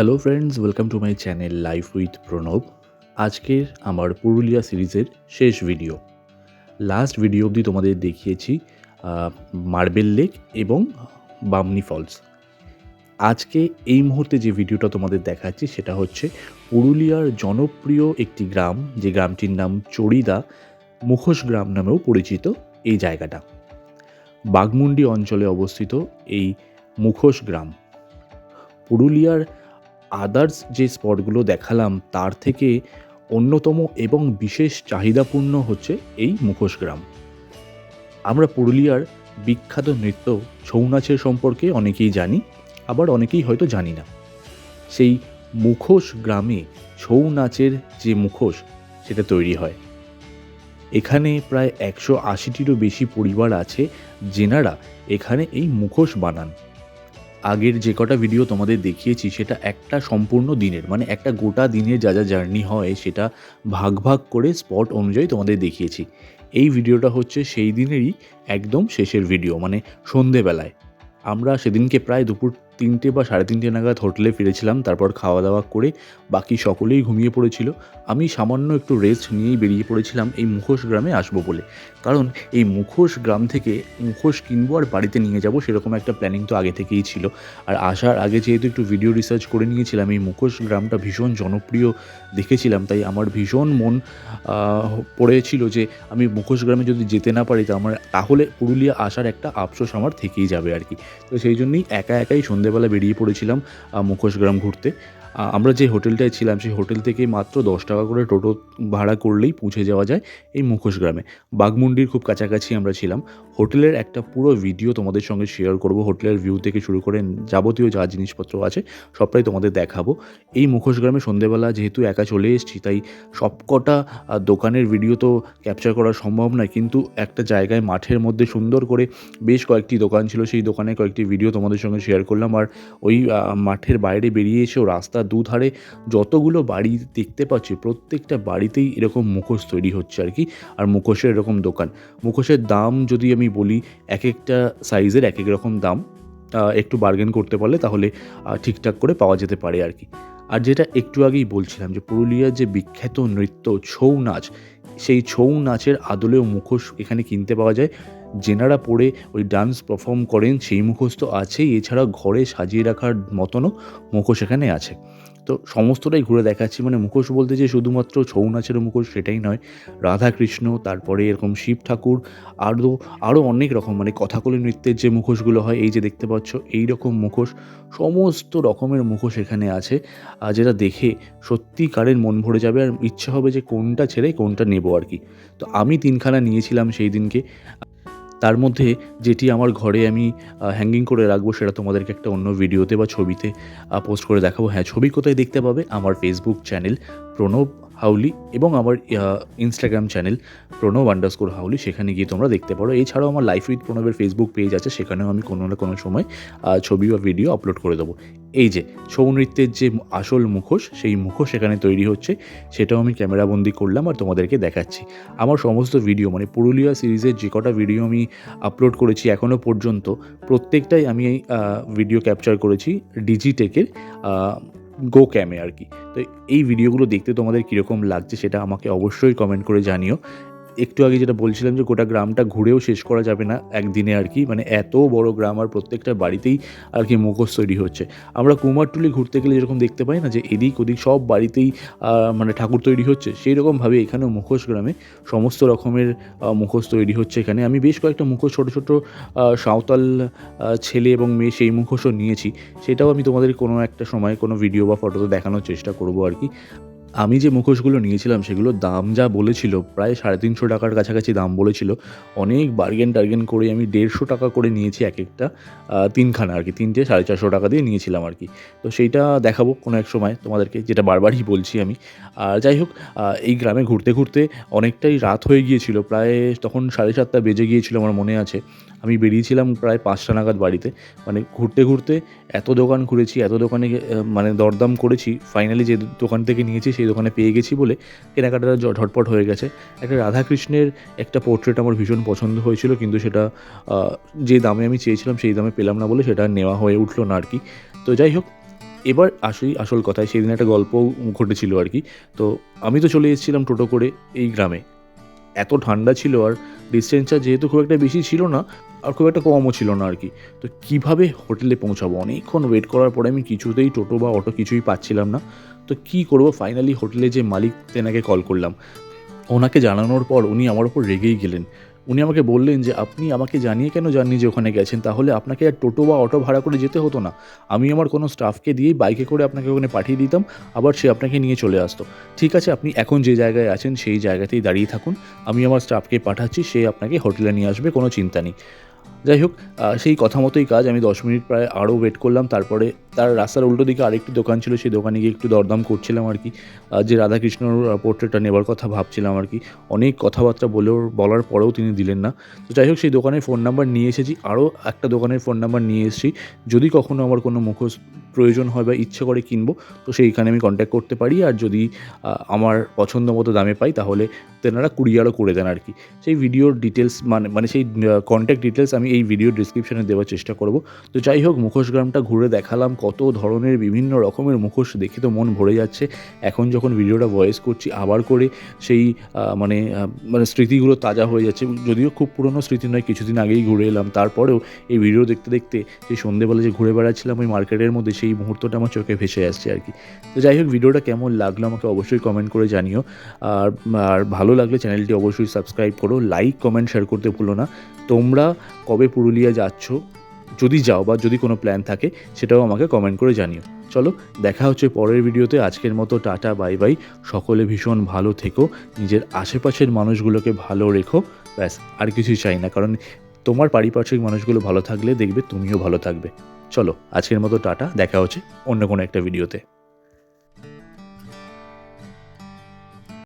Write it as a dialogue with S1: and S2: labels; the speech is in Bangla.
S1: Hello friends, welcome to my channel life with Pranab. আজকের আমার পুরুলিয়া সিরিজের শেষ ভিডিও। লাস্ট ভিডিও অবধি তোমাদের দেখিয়েছি মার্বেল লেক এবং বামনি ফলস। আজকে এই মুহূর্তে যে ভিডিওটা তোমাদের দেখাচ্ছি সেটা হচ্ছে পুরুলিয়ার জনপ্রিয় একটি গ্রাম, যে গ্রামটির নাম চড়িদা, মুখোশ গ্রাম নামেও পরিচিত। এই জায়গাটা বাঘমুন্ডি অঞ্চলে অবস্থিত। এই মুখোশ গ্রাম পুরুলিয়ার আদার্স যে স্পটগুলো দেখালাম তার থেকে অন্যতম এবং বিশেষ চাহিদাপূর্ণ হচ্ছে এই মুখোশ গ্রাম। আমরা পুরুলিয়ার বিখ্যাত নৃত্য ছৌ নাচের সম্পর্কে অনেকেই জানি, আবার অনেকেই হয়তো জানি না। সেই মুখোশ গ্রামে ছৌ নাচের যে মুখোশ সেটা তৈরি হয়। এখানে প্রায় 180টিরও বেশি পরিবার আছে যেনারা এখানে এই মুখোশ বানান। আগের যে কটা ভিডিও তোমাদের দেখিয়েছি সেটা একটা সম্পূর্ণ দিনের, মানে একটা গোটা দিনের যা যা জার্নি হয় সেটা ভাগ ভাগ করে স্পট অনুযায়ী তোমাদের দেখিয়েছি। এই ভিডিওটা হচ্ছে সেই দিনেরই একদম শেষের ভিডিও, মানে সন্ধেবেলায়। আমরা সেদিনকে প্রায় দুপুর 3টে বা 3:30 নাগাদ হোটেলে ফিরেছিলাম। তারপর খাওয়া দাওয়া করে বাকি সকলেই ঘুমিয়ে পড়েছিল। আমি সামান্য একটু রেস্ট নিয়েই বেরিয়ে পড়েছিলাম এই মুখোশ গ্রামে আসবো বলে। কারণ এই মুখোশ গ্রাম থেকে মুখোশ কিনবো আর বাড়িতে নিয়ে যাব, সেরকম একটা প্ল্যানিং তো আগে থেকেই ছিল। আর আসার আগে যেহেতু একটু ভিডিও রিসার্চ করে নিয়েছিলাম, এই মুখোশ গ্রামটা ভীষণ জনপ্রিয় দেখেছিলাম, তাই আমার ভীষণ মন পড়েছিল যে আমি মুখোশ গ্রামে যদি যেতে না পারি তাহলে পুরুলিয়া আসার একটা আফসোস আমার থেকেই যাবে আর কি। তো সেই জন্যই একাই সন্ধেবেলা বেরিয়ে পড়েছিলাম মুখোশ গ্রাম ঘুরতে। আমরা যে হোটেলটায় ছিলাম সেই হোটেল থেকে মাত্র 10 টাকা করে টোটো ভাড়া করলেই পৌঁছে যাওয়া যায় এই মুখোশ গ্রামে। বাঘমুন্ডির খুব কাছাকাছি আমরা ছিলাম। হোটেলের একটা পুরো ভিডিও তোমাদের সঙ্গে শেয়ার করব। হোটেলের ভিউ থেকে শুরু করে যাবতীয় যা জিনিসপত্র আছে সবটাই তোমাদের দেখাবো। এই মুখোশ গ্রামে সন্ধেবেলা যেহেতু একা চলে এসেছি, তাই সবকটা দোকানের ভিডিও তো ক্যাপচার করা সম্ভব নয়, কিন্তু একটা জায়গায় মাঠের মধ্যে সুন্দর করে বেশ কয়েকটি দোকান ছিল, সেই দোকানে কয়েকটি ভিডিও তোমাদের সঙ্গে শেয়ার করলাম। আর ওই মাঠের বাইরে বেরিয়ে এসেও রাস্তার দুধারে যতগুলো বাড়ি দেখতে পাচ্ছি প্রত্যেকটা বাড়িতেই এরকম মুখোশ তৈরি হচ্ছে আর কি। আর মুখোশের এরকম দোকান। মুখোশের দাম যদি আমি বলি, এক একটা সাইজের এক এক রকম দাম। একটু বার্গেন করতে পারলে তাহলে ঠিকঠাক করে পাওয়া যেতে পারে আর কি। আর যেটা একটু আগেই বলছিলাম যে পুরুলিয়ার যে বিখ্যাত নৃত্য ছৌ নাচ, সেই ছৌ নাচের আদলেও মুখোশ এখানে কিনতে পাওয়া যায়। যেনারা পরে ওই ডান্স পারফর্ম করেন সেই মুখোশ তো আছেই, এছাড়া ঘরে সাজিয়ে রাখার মতনও মুখোশ এখানে আছে। তো সমস্তটাই ঘুরে দেখাচ্ছি। মানে মুখোশ বলতে যে শুধুমাত্র ছৌ নাচের মুখোশ সেটাই নয়, রাধাকৃষ্ণ, তারপরে এরকম শিব ঠাকুর, আরও অনেক রকম, মানে কথাকলি নৃত্যের যে মুখোশগুলো হয় এই যে দেখতে পাচ্ছ এই রকম মুখোশ, সমস্ত রকমের মুখোশ এখানে আছে। যেটা দেখে সত্যিকারের মন ভরে যাবে আর ইচ্ছে হবে যে কোনটা ছেড়ে কোনটা নেবো আর কি। তো আমি 3খানা নিয়েছিলাম সেই দিনকে। তার মধ্যে যেটি আমার ঘরে আমি হ্যাঙ্গিং করে রাখবো সেটা তোমাদেরকে একটা অন্য ভিডিওতে বা ছবিতে পোস্ট করে দেখাবো। হ্যাঁ, ছবি কোথায় দেখতে পাবে? আমার ফেসবুক চ্যানেল প্রণব হাউলি এবং আমার ইনস্টাগ্রাম চ্যানেল প্রণব_হাউলি, সেখানে গিয়ে তোমরা দেখতে পারো। এছাড়াও আমার লাইফ উইথ প্রণবের ফেসবুক পেজ আছে, সেখানেও আমি কোনো না কোনো সময় ছবি বা ভিডিও আপলোড করে দেবো। এই যে ছৌ নৃত্যের যে আসল মুখোশ, সেই মুখোশ এখানে তৈরি হচ্ছে, সেটাও আমি ক্যামেরাবন্দি করলাম আর তোমাদেরকে দেখাচ্ছি। আমার সমস্ত ভিডিও, মানে পুরুলিয়া সিরিজের যে কটা ভিডিও আমি আপলোড করেছি এখনও পর্যন্ত, প্রত্যেকটাই আমি ভিডিও ক্যাপচার করেছি ডিজিটেকের গো ক্যামে আর কি। তো এই ভিডিওগুলো দেখতে তোমাদের কীরকম লাগছে সেটা আমাকে অবশ্যই কমেন্ট করে জানিও। একটু আগে যেটা বলছিলাম যে গোটা গ্রামটা ঘুরেও শেষ করা যাবে না একদিনে আর কি, মানে এত বড় গ্রাম আর প্রত্যেকটা বাড়িতেই আর কি মুখোশ তৈরি হচ্ছে। আমরা কুমারটুলি ঘুরতে গেলে যেরকম দেখতে পাই না যে এদিক ওদিক সব বাড়িতেই মানে ঠাকুর তৈরি হচ্ছে, সেই রকমভাবে এখানেও মুখোশ গ্রামে সমস্ত রকমের মুখোশ তৈরি হচ্ছে এখানে। আমি বেশ কয়েকটা মুখোশ ছোটো ছোটো সাঁওতাল ছেলে এবং মেয়ে সেই মুখোশও নিয়েছি, সেটাও আমি তোমাদের কোনো একটা সময় কোনো ভিডিও বা ফটোতে দেখানোর চেষ্টা করবো আর কি। আমি যে মুখোশগুলো নিয়েছিলাম সেগুলোর দাম যা বলেছিল প্রায় 350 টাকার কাছাকাছি দাম বলেছিল। অনেক বার্গেন করে আমি 150 টাকা করে নিয়েছি এক একটা, 3খানা আর কি, 3টে 450 টাকা দিয়ে নিয়েছিলাম আর কি। তো সেইটা দেখাবো কোনো এক সময় তোমাদেরকে, যেটা বারবারই বলছি আমি। আর যাই হোক, এই গ্রামে ঘুরতে ঘুরতে অনেকটাই রাত হয়ে গিয়েছিল, প্রায় তখন 7:30 বেজে গিয়েছিল আমার মনে আছে। আমি বেরিয়েছিলাম প্রায় 5টা নাগাদ বাড়িতে। মানে ঘুরতে ঘুরতে এত দোকান ঘুরেছি, এত দোকানে মানে দরদাম করেছি, ফাইনালি যে দোকান থেকে নিয়েছি সেই দোকানে পেয়ে গেছি বলে কেনাকাটাটা ঝটপট হয়ে গেছে। একটা রাধাকৃষ্ণের একটা পোর্ট্রেট আমার ভীষণ পছন্দ হয়েছিল, কিন্তু সেটা যে দামে আমি চেয়েছিলাম সেই দামে পেলাম না বলে সেটা নেওয়া হয়ে উঠলো না আর কি। তো যাই হোক, এবার আসি আসল কথায়। সেদিন একটা গল্পও ঘটেছিল আর কি। তো আমি তো চলে এসেছিলাম টোটো করে এই গ্রামে। এত ঠান্ডা ছিল আর ডিসটেন্সটা যেহেতু খুব একটা বেশি ছিল না আর খুব একটা কমও ছিল না আর কি। তো কীভাবে হোটেলে পৌঁছাবো? অনেকক্ষণ ওয়েট করার পরে আমি কিছুতেই টোটো বা অটো কিছুই পাচ্ছিলাম না। তো কী করবো? ফাইনালি হোটেলে যে মালিক তেনাকে কল করলাম। ওনাকে জানানোর পর উনি আমার উপর রেগেই গেলেন। উনি আমাকে বললেন যে, "আপনি আমাকে জানিয়ে কেন যাননি যে ওখানে গেছেন? তাহলে আপনাকে আর টোটো বা অটো ভাড়া করে যেতে হতো না। আমি আমার কোনো স্টাফকে দিয়েই বাইকে করে আপনাকে ওখানে পাঠিয়ে দিতাম, আবার সে আপনাকে নিয়ে চলে আসতো। ঠিক আছে, আপনি এখন যে জায়গায় আছেন সেই জায়গাতেই দাঁড়িয়ে থাকুন। আমি আমার স্টাফকে পাঠাচ্ছি, সে আপনাকে হোটেলে নিয়ে আসবে, কোনো চিন্তা নেই।" যাই হোক, সেই কথা মতোই কাজ। আমি ১০ মিনিট প্রায় আরও ওয়েট করলাম। তারপরে তার রাস্তার উল্টো দিকে আরেকটি দোকান ছিল, সেই দোকানে গিয়ে একটু দরদাম করছিলাম আর কি। যে রাধাকৃষ্ণর পোর্ট্রেটটা নেবার কথা ভাবছিলাম আর কি। অনেক কথাবার্তা বলার পরেও তিনি দিলেন না। তো যাই হোক, সেই দোকানের ফোন নাম্বার নিয়ে এসেছি। আরও একটা দোকানের ফোন নাম্বার নিয়ে এসেছি। যদি কখনও আমার কোনো মুখোশ প্রয়োজন হয় বা ইচ্ছে করে কিনবো, তো সেইখানে আমি কন্ট্যাক্ট করতে পারি। আর যদি আমার পছন্দ মতো দামে পাই, তাহলে তেনারা কুরিয়ারও করে দেন আর কি। সেই ভিডিওর ডিটেলস মানে সেই কন্ট্যাক্ট ডিটেলস আমি এই ভিডিওর ডেসক্রিপশনে দেওয়ার চেষ্টা করব। তো যাই হোক, মুখোশ গ্রামটা ঘুরে দেখালাম। কত ধরনের বিভিন্ন রকমের মুখোশ দেখে তো মন ভরে যাচ্ছে। এখন যখন ভিডিওটা ভয়েস করছি, আবার করে সেই মানে স্মৃতিগুলো তাজা হয়ে যাচ্ছে। যদিও খুব পুরনো স্মৃতি নয়, কিছুদিন আগেই ঘুরে এলাম। তারপরেও এই ভিডিও দেখতে দেখতে সেই সন্ধ্যেবেলা যে ঘুরে বেড়াচ্ছিলাম ওই মার্কেটের মধ্যে, সেই মুহূর্তটা আমার চোখে ভেসে আসছে আর কি। তো যাই হোক, ভিডিওটা কেমন লাগলো আমাকে অবশ্যই কমেন্ট করে জানিও। আর আর ভালো লাগলে চ্যানেলটি অবশ্যই সাবস্ক্রাইব করো। লাইক, কমেন্ট, শেয়ার করতে ভুলো না। তোমরা কবে পুরুলিয়া যাচ্ছ? যদি যাও বা যদি কোনো প্ল্যান থাকে, সেটাও আমাকে কমেন্ট করে জানিও। চলো, দেখা হচ্ছে পরের ভিডিওতে। আজকের মতো টাটা, বাই বাই। সকলে ভীষণ ভালো থেকো। নিজের আশেপাশের মানুষগুলোকে ভালো রেখো। ব্যাস, আর কিছুই চাই না। কারণ তোমার পারিপার্শ্বিক মানুষগুলো ভালো থাকলে দেখবে তুমিও ভালো থাকবে। চলো, আজকের মতো টাটা। দেখা হচ্ছে অন্য কোনো একটা ভিডিওতে।